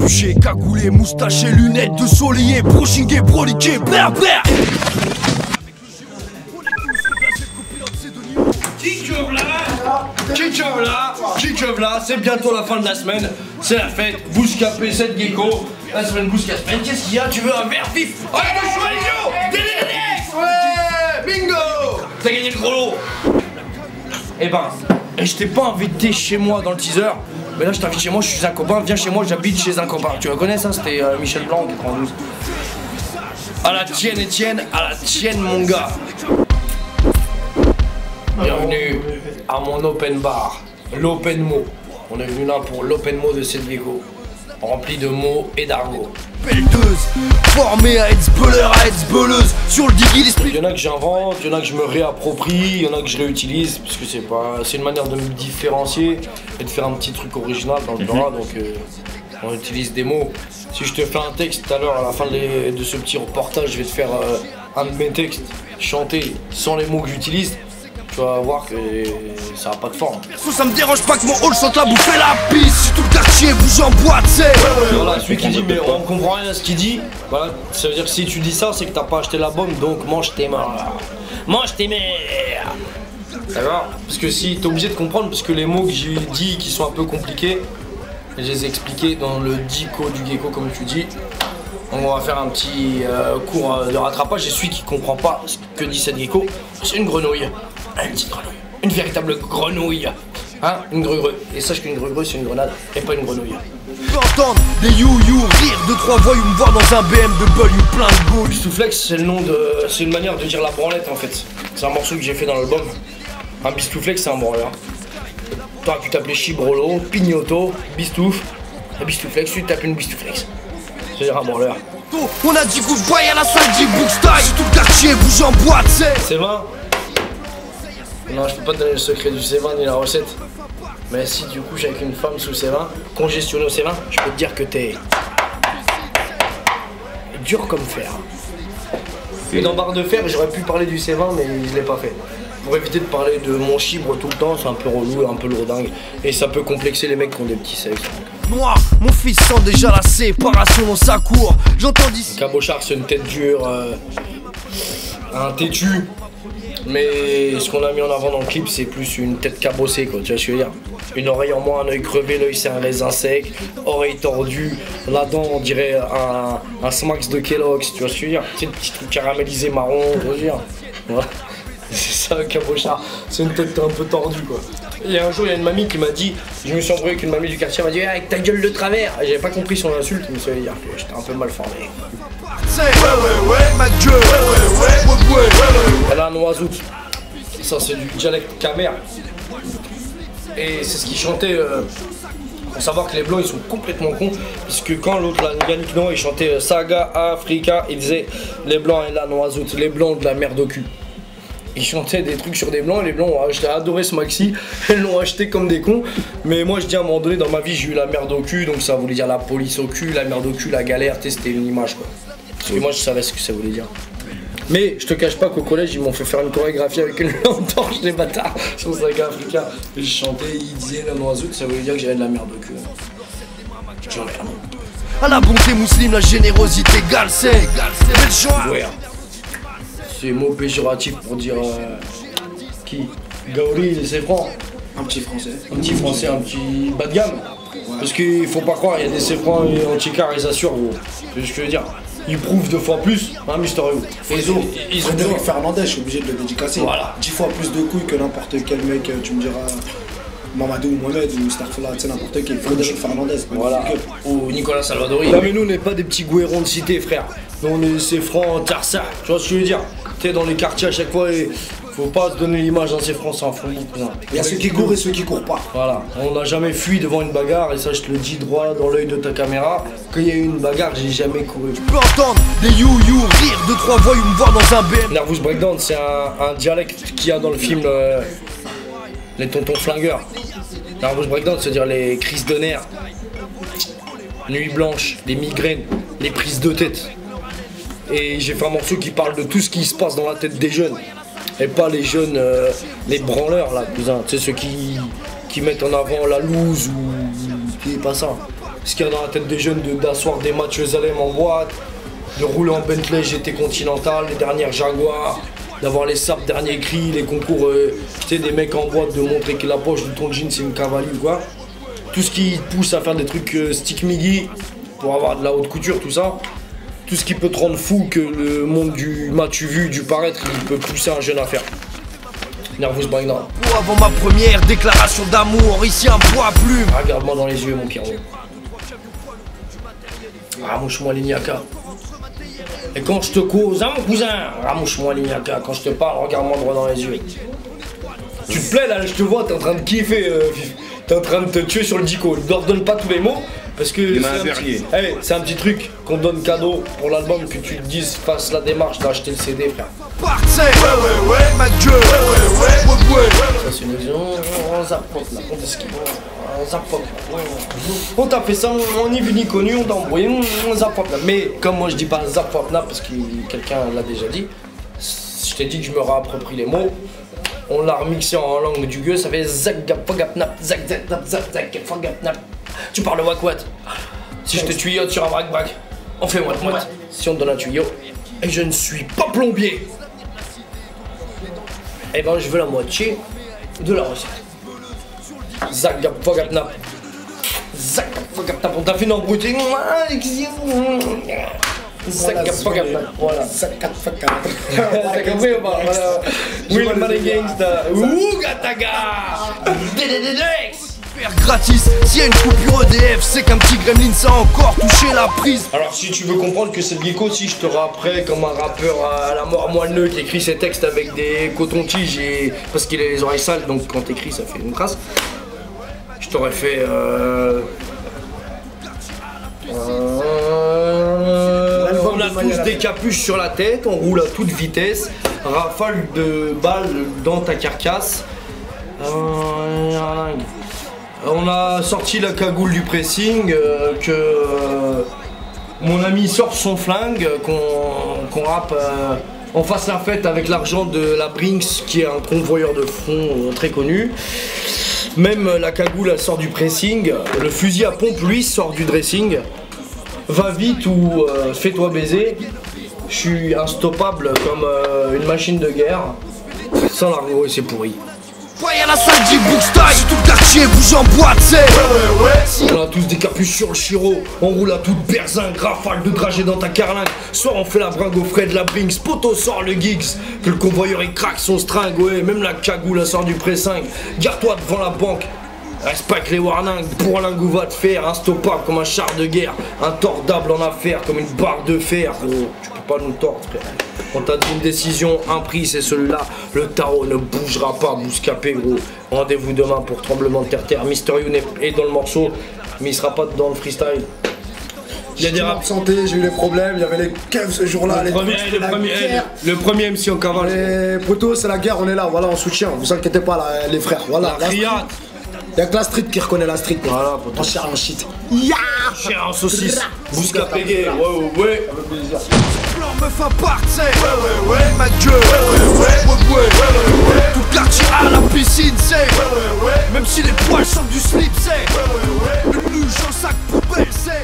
capuché, cagoulé, moustaché, lunettes de soleil, brochingué, broliqué, blair blair. Kikevla, c'est bientôt la fin de la semaine, c'est la fête, Bouscapé, 7 gecko, la semaine Bouscapé. Qu'est-ce qu'il y a? Tu veux un verre vif? Oh, le choix ouais, bingo. T'as gagné le gros lot. Eh ben, je t'ai pas invité chez moi dans le teaser, mais là je t'invite chez moi, je suis un copain, viens chez moi, j'habite chez un copain. Tu le connais ça? C'était Michel Blanc, 92. À la tienne Etienne, à la tienne mon gars. Bienvenue à mon open bar, l'open mot. On est venu là pour l'open mot de cette gecko, rempli de mots et d'argot. Pelleteuse, formée à Hetzbeller, à Hetzbelleuse, sur le diggy l'esprit. Il y en a que j'invente, il y en a que je me réapproprie, il y en a que je réutilise, parce que c'est une manière de me différencier et de faire un petit truc original dans le drap, donc on utilise des mots. Si je te fais un texte tout à l'heure, à la fin de ce petit reportage, je vais te faire un de mes textes chanter sans les mots que j'utilise. Tu vas voir que ça n'a pas de forme. Ça me dérange pas que mon hall sente la bouffer la pisse. Si tout le quartier bouge en boîte, c'est. Voilà, celui qui dit mais on comprend rien à ce qu'il dit. Voilà, ça veut dire que si tu dis ça, c'est que t'as pas acheté l'album, donc mange tes mères. Mange tes mères. D'accord? Parce que si t'es obligé de comprendre, parce que les mots que j'ai dit qui sont un peu compliqués, je les ai expliqués dans le dico du gecko comme tu dis. Donc on va faire un petit cours de rattrapage et celui qui comprend pas ce que dit cette gecko, c'est une grenouille. Une petite grenouille. Une véritable grenouille. Hein? Une grue-grue. Et sache qu'une grue-grue c'est une grenade et pas une grenouille. Tu peux entendre des you-you, rire de trois voix, me voir dans un BM de W plein de goût. Bistouflex c'est le nom de. C'est une manière de dire la branlette en fait. C'est un morceau que j'ai fait dans l'album. Un bistouflex c'est un branleur. T'aurais pu t'appeler Chibrolo, Pignoto, Bistouf. Un bistouflex, tu tapes une bistouflex. C'est-à-dire un branleur. On a dit goodbye à la salle d'e-book style. Si tout le quartier bouge en boîte, c'est. C'est vrai? Non, je peux pas te donner le secret du C20 ni la recette. Mais si tu couches avec une femme sous C20, congestionnée au C20, je peux te dire que t'es dur comme fer. Une barre de fer, j'aurais pu parler du C20, mais je l'ai pas fait. Pour éviter de parler de mon chibre tout le temps, c'est un peu relou et un peu lourdingue. Et ça peut complexer les mecs qui ont des petits sexes. Noir, mon fils sent déjà la séparation dans sa cour. J'entends d'ici. Cabochard, c'est une tête dure, un têtu. Mais ce qu'on a mis en avant dans le clip, c'est plus une tête cabossée, quoi, tu vois ce que je veux dire. Une oreille en moins, un œil crevé, l'œil c'est un raisin sec, oreille tordue, la dent on dirait un Smax de Kellogg's, tu vois ce que je veux dire. C'est un petit truc caramélisé marron, tu vois ce que je veux dire. Voilà. C'est ça, cabochard, c'est une tête un peu tordue, quoi. Et un jour, il y a une mamie qui m'a dit, je me suis embrouillé avec une mamie du quartier, elle m'a dit avec ta gueule de travers. J'avais pas compris son insulte, mais ça veut dire que j'étais un peu mal formé. Elle a un oiseau. Ça c'est du dialecte camer. Et c'est ce qu'il chantait. Faut savoir que les blancs ils sont complètement cons. Puisque quand l'autre là, Yannick Noah il chantait Saga Africa, il disait les blancs et la noisoute, les blancs de la merde au cul. Ils chantaient des trucs sur des blancs et les blancs ont adoré ce maxi, ils l'ont acheté comme des cons. Mais moi je dis à un moment donné dans ma vie j'ai eu la merde au cul, donc ça voulait dire la police au cul, la merde au cul, la galère, c'était une image quoi. Parce que moi je savais ce que ça voulait dire. Mais je te cache pas qu'au collège ils m'ont fait faire une chorégraphie avec une lampe torche les bâtards sur Saga Africa. Et je chantais, ils disaient la noisoute, ça voulait dire que j'avais de la merde au cul. J'en ai rien. À la bonté musulmane, la générosité galsée. Ouais. C'est mot péjoratif pour dire qui? Gauri, c'est franc. Un petit français. Un petit français, un petit bas de gamme. Ouais. Parce qu'il faut pas croire, il y a des C-francs et anti-car, ils assurent gros. C'est ce que je veux dire. Ils prouvent 2 fois plus, hein, Mister Wu. Ils ont Frédéric Fernandez, je suis obligé de le dédicacer. Voilà. 10 fois plus de couilles que n'importe quel mec, tu me diras. Mamadou ou Mohamed ou Starfla, tu sais, n'importe qui. Frédéric Fernandez. Voilà. Ou Nicolas Salvadori. Non, mais nous, on n'est pas des petits gouérons de cité, frère. Nous, on est C-francs, Tarsa. Tu vois ce que je veux dire? Tu sais, dans les quartiers à chaque fois, et faut pas se donner l'image d'un C-francs sans fond. Il y a ceux qui courent et ceux qui courent pas. Voilà. On n'a jamais fui devant une bagarre, et ça, je te le dis droit dans l'œil de ta caméra. Quand il y a eu une bagarre, j'ai jamais couru. Tu peux entendre des you-you, rire de trois voix, me voir dans un BM. Nervous Breakdown, c'est un dialecte qu'il y a dans le film Les Tontons Flingueurs. Nervous Breakdown, c'est-à-dire les crises de nerfs, nuit blanche, les migraines, les prises de tête. Et j'ai fait un morceau qui parle de tout ce qui se passe dans la tête des jeunes. Et pas les jeunes, les branleurs là, cousin. Tu sais, ceux qui mettent en avant la loose ou qui est pas ça. ce qu'il y a dans la tête des jeunes d'asseoir des matchs Zalem en boîte, de rouler en Bentley GT Continental, les dernières Jaguar, d'avoir les sapes derniers cris, les concours, tu sais, des mecs en boîte, de montrer que la poche de ton jean c'est une cavalier ou quoi. Tout ce qui te pousse à faire des trucs stick miggy pour avoir de la haute couture, tout ça. Tout ce qui peut te rendre fou que le monde du m'as-tu vu, du paraître, il peut pousser un jeune à faire. Nervous breakdown. Avant ma première déclaration d'amour, ici un poids plume. Regarde-moi dans les yeux, mon Pierrot. Ramouche-moi l'ignaca. Et quand je te cause, hein mon cousin, ramouche-moi l'ignaca. Quand je te parle, regarde-moi droit dans les yeux. Tu te plais là, je te vois, t'es en train de kiffer, t'es en train de te tuer sur le dico. Ne leur donne pas tous les mots, parce que c'est un petit truc qu'on donne cadeau pour l'album, que tu te dises, fasse la démarche d'acheter le CD, frère. Ça c'est une maison, on zapote là, on esquive, on zapote là. On t'a fait ça, on n'y vu ni connu, on t'a embrouillé, on zapote là. Mais comme moi je dis pas zapote là, parce que quelqu'un l'a déjà dit, je t'ai dit que je me réapproprie les mots. On l'a remixé en langue du gueux, ça fait zak gap fogap nap, zak zak nap, zak zak fogap nap. Tu parles wakwat. Si je te tuyaude sur un brac-brac, on fait moite-moite. Si on te donne un tuyau, et je ne suis pas plombier, eh ben je veux la moitié de la recette. Zak gap fogap nap. Zak gap fogap nap. On t'a fait une embrouille. Zak gap fogap nap. Voilà. Zak gap fogap nap. T'as compris ou pas? Voilà. Will Money Gangsta. Ouh Gataga. Faire gratis, s'il y a une coupure EDF, c'est qu'un petit gremlin ça a encore touché la prise. Alors si tu veux comprendre que c'est le gecko, si je te rapperais comme un rappeur à la mort moelleux qui écrit ses textes avec des cotons-tiges et parce qu'il a les oreilles sales, donc quand t'écris ça fait une trace. Je t'aurais fait on a tous des capuches sur la tête, on roule à toute vitesse, rafale de balles dans ta carcasse. On a sorti la cagoule du pressing, mon ami sort son flingue, qu'on rappe, on fasse la fête avec l'argent de la Brinks qui est un convoyeur de front très connu. Même la cagoule elle sort du pressing, le fusil à pompe lui sort du dressing. Va vite ou fais-toi baiser, je suis instoppable comme une machine de guerre, sans l'argot et c'est pourri. Ouais, y'a la salle du Bookstyle, tout le quartier bouge en boîte, c'est. On a tous des capuches sur le chiro, on roule à toute berzingue, rafale de dragée dans ta carlingue. Soit on fait la bringue au frais de la Brinks, poto sort le gigs, que le convoyeur il craque son string, ouais, même la cagoule elle sort du pressing. Garde-toi devant la banque, respecte les warnings, pour l'ingou va te faire, instoppable comme un char de guerre, intordable en affaires comme une barre de fer, gros, tu peux pas nous tordre frère. On t'a dit une décision, un prix c'est celui-là, le tarot ne bougera pas, bouscapé gros. Rendez-vous demain pour Tremblement de Terre. Mister Youn est dans le morceau, mais il sera pas dans le freestyle. Il y a des raps santé, j'ai eu les problèmes, il y avait les keufs ce jour-là, le premier MC en cavale. Les potos, c'est la guerre, on est là, voilà, en soutien, vous inquiétez pas là, les frères, voilà. La criade. Il y a que la street qui reconnaît la street, voilà, en chair en shit. Cher en saucisse, bouscapé gay, ouais. Blanc me fait part, c'est. Ma gueule, tout le quartier à la piscine, c'est. Même si les poils sortent du slip, c'est. Une luge en sac poubelle, c'est.